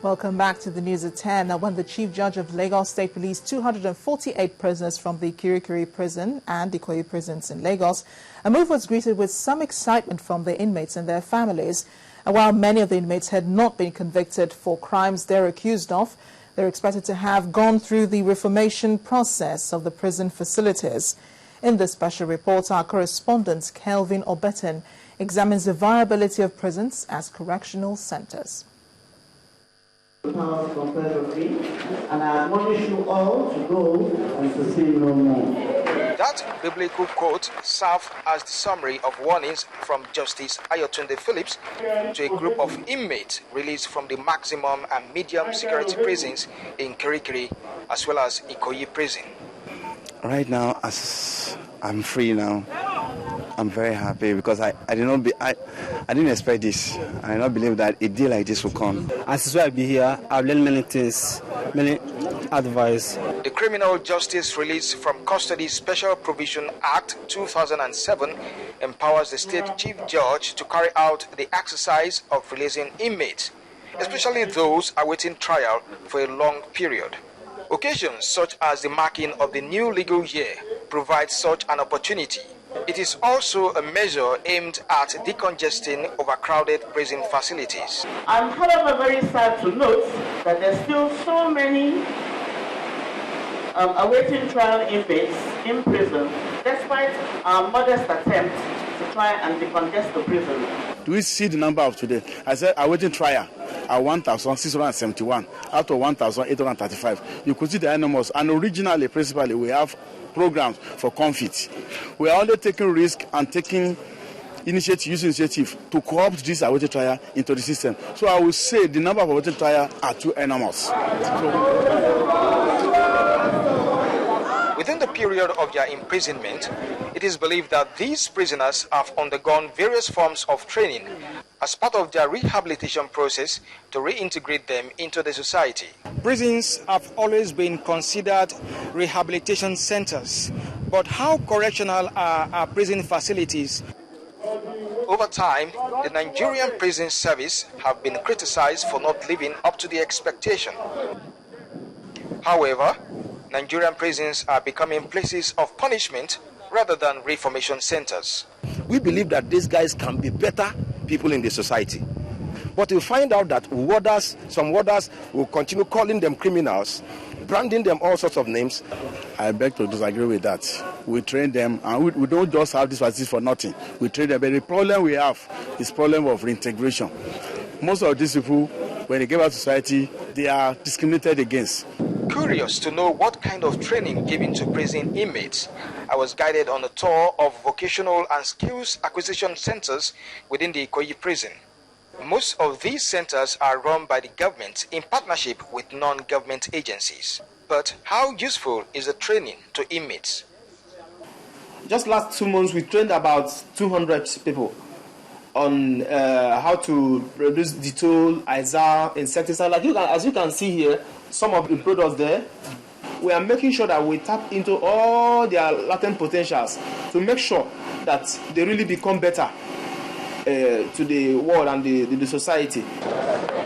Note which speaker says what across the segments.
Speaker 1: Welcome back to the news at 10. Now, when the Chief Judge of Lagos State released 248 prisoners from the Kirikiri prison and Ikoyi prisons in Lagos, a move was greeted with some excitement from the inmates and their families. And while many of the inmates had not been convicted for crimes they're accused of, they're expected to have gone through the reformation process of the prison facilities. In this special report, our correspondent Kelvin Obetin examines the viability of prisons as correctional centers.
Speaker 2: And I admonish you all to go and to sin no more.
Speaker 3: That biblical quote served as the summary of warnings from Justice Ayotunde Phillips to a group of inmates released from the maximum and medium security prisons in Kirikiri as well as Ikoyi prison.
Speaker 4: Right now, as I'm free now, I'm very happy because I didn't expect this. I did not believe that a day like this will come.
Speaker 5: As I be here, I've learned many things, many advice.
Speaker 3: The Criminal Justice Release from Custody Special Provision Act 2007 empowers the state chief judge to carry out the exercise of releasing inmates, especially those awaiting trial for a long period. Occasions such as the marking of the new legal year provide such an opportunity. It is also a measure aimed at decongesting overcrowded prison facilities.
Speaker 2: I'm however very sad to note that there's still so many awaiting trial inmates in prison, despite our modest attempt to try and decongest the prison.
Speaker 6: Do we see the number of today? I said awaiting trial are 1,671 out of 1,835. You could see the animals, and originally, principally, we have programs for comfort. We are only taking risk and taking initiative to co-opt this awaiting trial into the system. So I will say the number of awaiting trial are too enormous.
Speaker 3: Within the period of their imprisonment, it is believed that these prisoners have undergone various forms of training as part of their rehabilitation process to reintegrate them into the society.
Speaker 7: Prisons have always been considered rehabilitation centers, but how correctional are our prison facilities?
Speaker 3: Over time, the Nigerian prison service have been criticized for not living up to the expectation. However, Nigerian prisons are becoming places of punishment rather than reformation centers.
Speaker 8: We believe that these guys can be better people in the society. But you find out that some warders will continue calling them criminals, branding them all sorts of names.
Speaker 6: I beg to disagree with that. We train them, and we don't just have this facility for nothing. We train them, but the problem we have is problem of reintegration. Most of these people, when they get out to society, they are discriminated against.
Speaker 3: Curious to know what kind of training given to prison inmates, I was guided on a tour of vocational and skills acquisition centers within the Ikoyi prison. Most of these centers are run by the government in partnership with non-government agencies. But how useful is the training to inmates?
Speaker 5: Just last 2 months, we trained about 200 people on how to produce Dettol, Izal, insecticide. As you can see here, some of the products there, we are making sure that we tap into all their latent potentials to make sure that they really become better to the world and the society.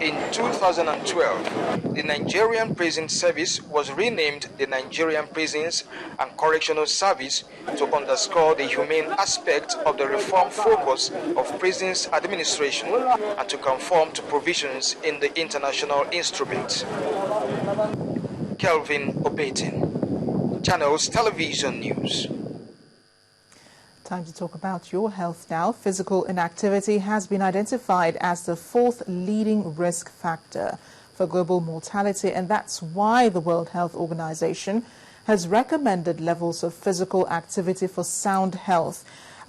Speaker 3: In 2012, the Nigerian Prison Service was renamed the Nigerian Prisons and Correctional Service to underscore the humane aspect of the reform focus of prisons administration and to conform to provisions in the international instruments. Kelvin Obetin, Channels Television News.
Speaker 1: Time to talk about your health now. Physical inactivity has been identified as the 4th leading risk factor for global mortality, and that's why the World Health Organization has recommended levels of physical activity for sound health.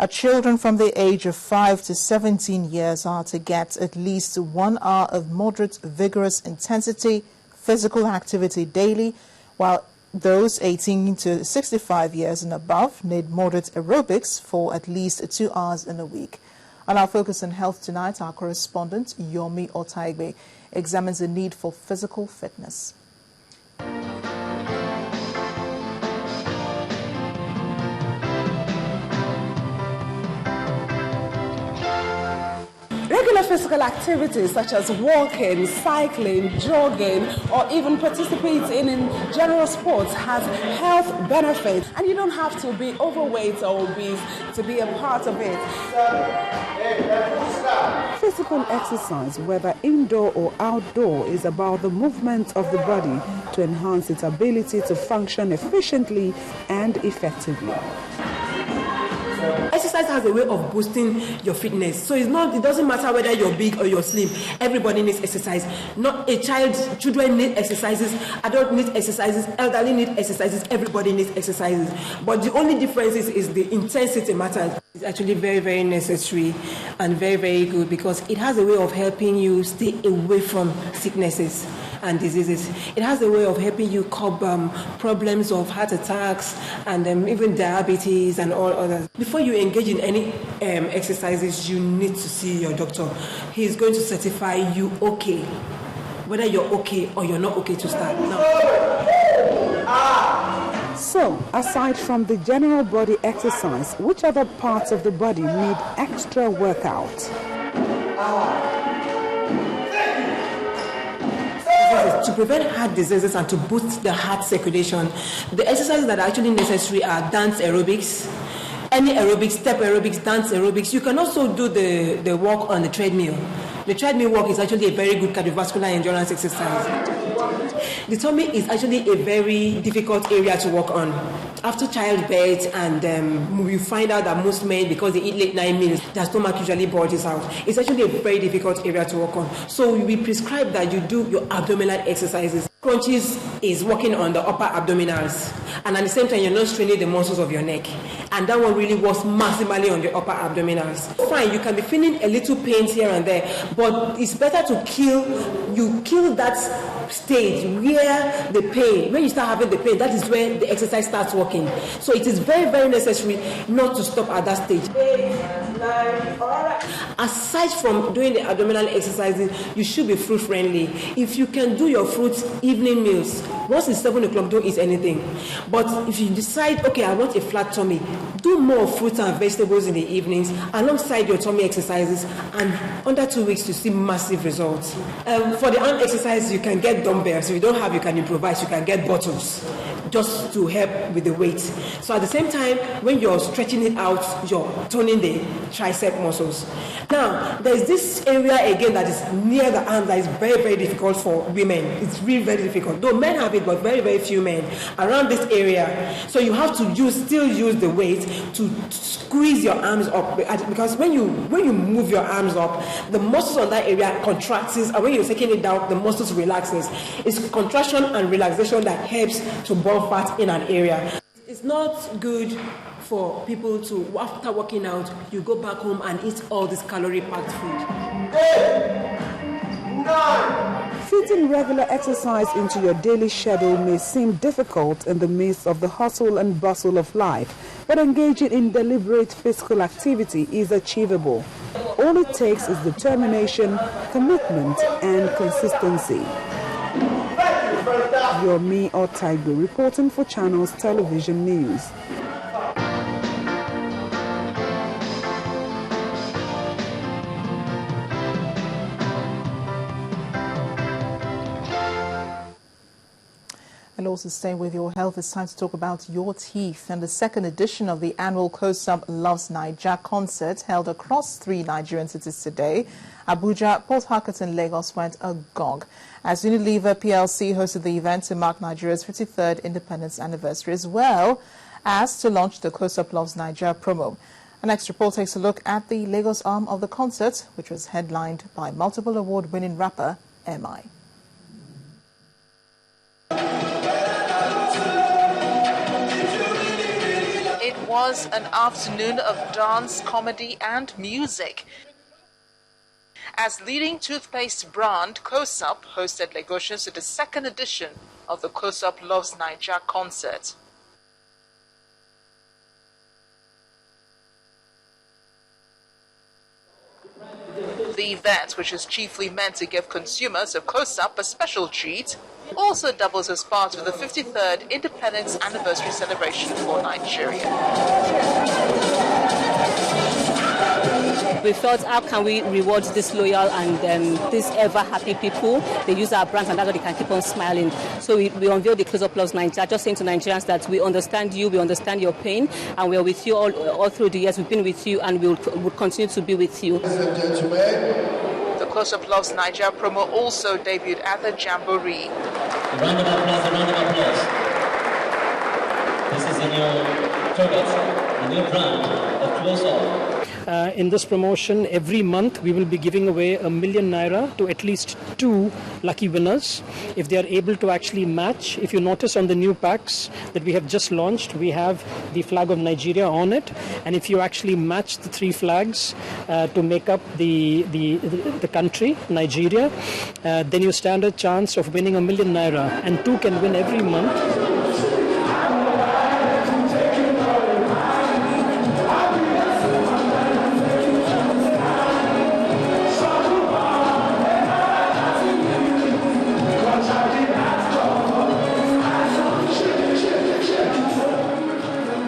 Speaker 1: Children from the age of 5 to 17 years are to get at least 1 hour of moderate, vigorous intensity physical activity daily, while those 18 to 65 years and above need moderate aerobics for at least 2 hours in a week. On our Focus on Health tonight, our correspondent Yomi Otaigbe examines the need for physical fitness.
Speaker 9: Regular physical activities such as walking, cycling, jogging, or even participating in general sports has health benefits, and you don't have to be overweight or obese to be a part of it. Physical exercise, whether indoor or outdoor, is about the movement of the body to enhance its ability to function efficiently and effectively.
Speaker 10: Exercise has a way of boosting your fitness. So it doesn't matter whether you're big or you're slim. Everybody needs exercise. Not a child, children need exercises, adults need exercises, elderly need exercises, everybody needs exercises. But the only difference is the intensity matters. It's actually very, very necessary and very, very good because it has a way of helping you stay away from sicknesses and diseases. It has a way of helping you curb problems of heart attacks and even diabetes and all others. Before you engage in any exercises, you need to see your doctor. He's going to certify you okay, whether you're okay or you're not okay to start.
Speaker 9: So, aside from the general body exercise, which other parts of the body need extra workout?
Speaker 10: To prevent heart diseases and to boost the heart circulation, the exercises that are actually necessary are dance aerobics, any aerobics, step aerobics, dance aerobics. You can also do the walk on the treadmill. The treadmill walk is actually a very good cardiovascular endurance exercise. The tummy is actually a very difficult area to work on. After childbirth and you find out that most men, because they eat late night meals, their stomach usually bulges out. It's actually a very difficult area to work on. So we prescribe that you do your abdominal exercises. Crunches is working on the upper abdominals, and at the same time you're not straining the muscles of your neck, and that one really works maximally on the upper abdominals. Fine, you can be feeling a little pains here and there, but it's better to kill that stage where the pain, when you start having the pain, that is where the exercise starts working. So it is very, very necessary not to stop at that stage. Aside from doing the abdominal exercises, you should be fruit friendly. If you can do your fruits evening meals, once it's 7 o'clock, don't eat anything. But if you decide, okay, I want a flat tummy, do more fruits and vegetables in the evenings alongside your tummy exercises, and under 2 weeks to see massive results. For the arm exercise, you can get dumbbells. If you don't have, you can improvise. You can get bottles just to help with the weight. So at the same time, when you're stretching it out, you're toning the tricep muscles. Now, there's this area again that is near the arm that is very, very difficult for women. It's really very difficult. Though men have it, but very, very few men around this area. So you have to still use the weight to squeeze your arms up, because when you move your arms up, the muscles on that area contracts, and when you're taking it down, the muscles relaxes. It's contraction and relaxation that helps to burn fat in an area. It's not good for people to, after working out, you go back home and eat all this calorie-packed food.
Speaker 9: 8, 9. Fitting regular exercise into your daily schedule may seem difficult in the midst of the hustle and bustle of life, but engaging in deliberate physical activity is achievable. All it takes is determination, commitment, and consistency. Yomi Otaigo reporting for Channels Television News.
Speaker 1: And also staying with your health, it's time to talk about your teeth. And the second edition of the annual COSUP Loves Naija concert held across 3 Nigerian cities today. Abuja, Port Harcourt and Lagos went agog as Unilever PLC hosted the event to mark Nigeria's 53rd independence anniversary, as well as to launch the COSUP Loves Naija promo. Our next report takes a look at the Lagos arm of the concert, which was headlined by multiple award-winning rapper MI. It was an afternoon of dance, comedy and music, as leading toothpaste brand COSUP hosted Lagosians to the second edition of the COSUP Loves Naija concert. The event, which is chiefly meant to give consumers of COSUP a special treat, also doubles as part of the 53rd Independence Anniversary celebration for Nigeria.
Speaker 11: we felt, how can we reward these loyal and these ever happy people? They use our brands and that's how they can keep on smiling. So we unveiled the Close Up Loves Nigeria, just saying to Nigerians that we understand you, we understand your pain, and we're with you all through the years. We've been with you and we'll continue to be with you.
Speaker 12: Ladies and gentlemen, the Close Up Loves Nigeria promo also debuted at the Jamboree.
Speaker 13: A round of applause, a round of applause. This is in your product, a new brand of Close Up.
Speaker 14: In this promotion, every month we will be giving away ₦1 million to at least 2 lucky winners if they are able to actually match. If you notice on the new packs that we have just launched, we have the flag of Nigeria on it, and if you actually match the 3 flags to make up the country, Nigeria, then you stand a chance of winning ₦1 million, and 2 can win every month.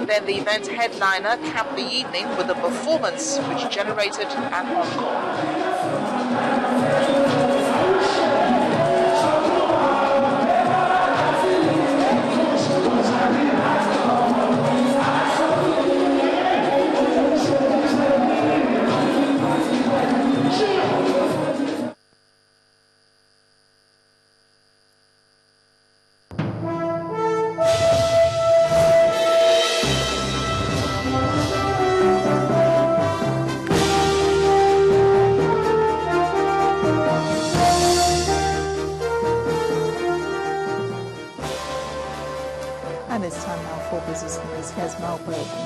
Speaker 12: Then the event headliner capped the evening with a performance which generated an encore.
Speaker 1: And it's time now for business news. Here's Mal Wilson.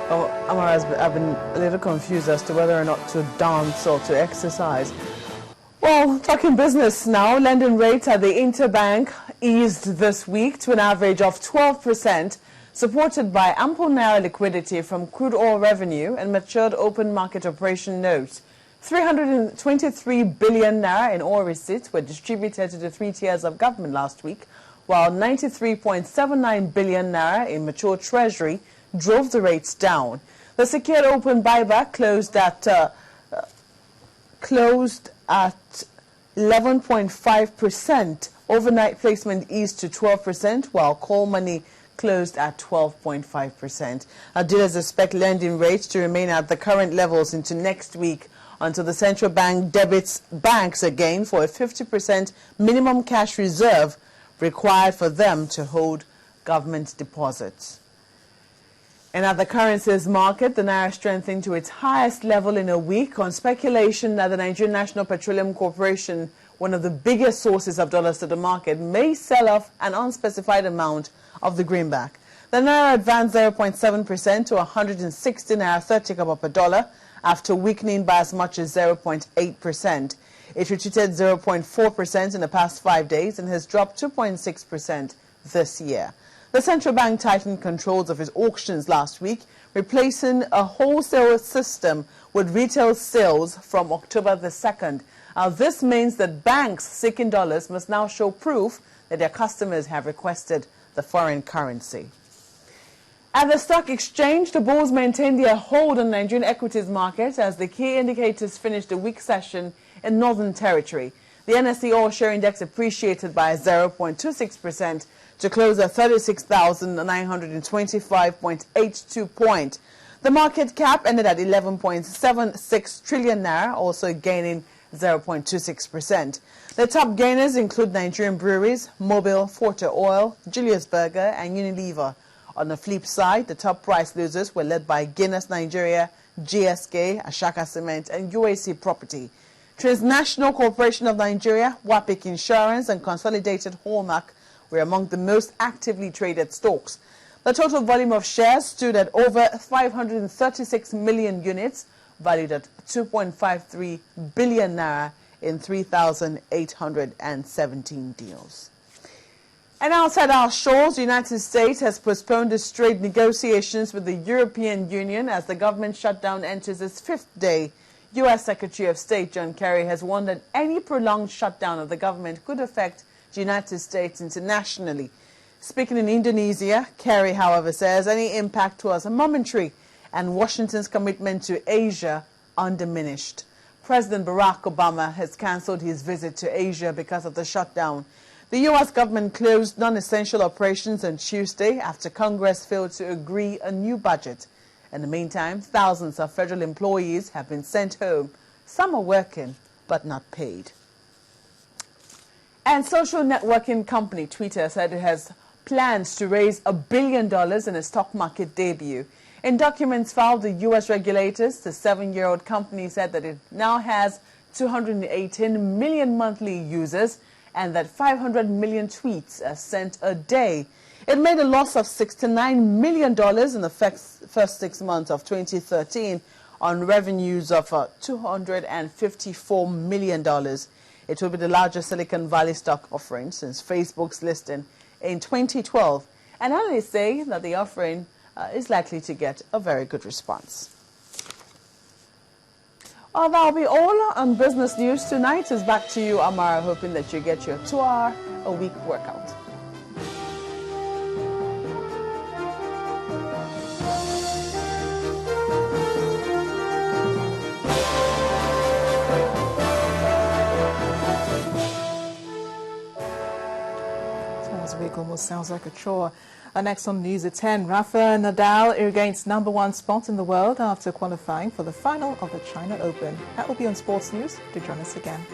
Speaker 15: Oh, Amara, I've been a little confused as to whether or not to dance or to exercise. Well, talking business now, lending rates at the interbank eased this week to an average of 12%, supported by ample naira liquidity from crude oil revenue and matured open market operation notes. 323 billion naira in oil receipts were distributed to the 3 tiers of government last week, while 93.79 billion naira in mature treasury drove the rates down. The secured open buyback closed at 11.5%. Overnight placement eased to 12%, while call money closed at 12.5%. Dealers expect lending rates to remain at the current levels into next week until the central bank debits banks again for a 50% minimum cash reserve required for them to hold government deposits. And at the currencies market, the naira strengthened to its highest level in a week on speculation that the Nigerian National Petroleum Corporation, one of the biggest sources of dollars to the market, may sell off an unspecified amount of the greenback. The naira advanced 0.7% to 160 naira 30 kobo per dollar after weakening by as much as 0.8%. It retreated 0.4% in the past 5 days and has dropped 2.6% this year. The central bank tightened controls of its auctions last week, replacing a wholesale system with retail sales from October the 2nd. This means that banks seeking dollars must now show proof that their customers have requested the foreign currency. At the stock exchange, the bulls maintained their hold on Nigerian equities market as the key indicators finished the week session in Northern Territory. The NSE All-Share Index appreciated by 0.26% to close at 36,925.82 points. The market cap ended at 11.76 trillion naira, also gaining 0.26%. The top gainers include Nigerian breweries, Mobil, Forte Oil, Julius Berger, and Unilever. On the flip side, the top price losers were led by Guinness Nigeria, GSK, Ashaka Cement, and UAC Property. Transnational Corporation of Nigeria, WAPIC Insurance, and Consolidated Hallmark were among the most actively traded stocks. The total volume of shares stood at over 536 million units, valued at 2.53 billion naira in 3,817 deals. And outside our shores, the United States has postponed its trade negotiations with the European Union as the government shutdown enters its 5th day. U.S. Secretary of State John Kerry has warned that any prolonged shutdown of the government could affect the United States internationally. Speaking in Indonesia, Kerry, however, says any impact was momentary and Washington's commitment to Asia undiminished. President Barack Obama has cancelled his visit to Asia because of the shutdown. The U.S. government closed non-essential operations on Tuesday after Congress failed to agree a new budget. In the meantime, thousands of federal employees have been sent home. Some are working, but not paid. And social networking company Twitter said it has plans to raise $1 billion in a stock market debut. In documents filed with U.S. regulators, the 7-year-old company said that it now has 218 million monthly users and that 500 million tweets are sent a day. It made a loss of $69 million in the first 6 months of 2013 on revenues of $254 million. It will be the largest Silicon Valley stock offering since Facebook's listing in 2012. And analysts say that the offering is likely to get a very good response. Well, that'll be all on business news tonight. It's back to you, Amara, hoping that you get your 2-hour-a-week workout.
Speaker 1: Week almost sounds like a chore. Next on News at 10, Rafael Nadal regains #1 spot in the world after qualifying for the final of the China Open. That will be on Sports News. Do join us again.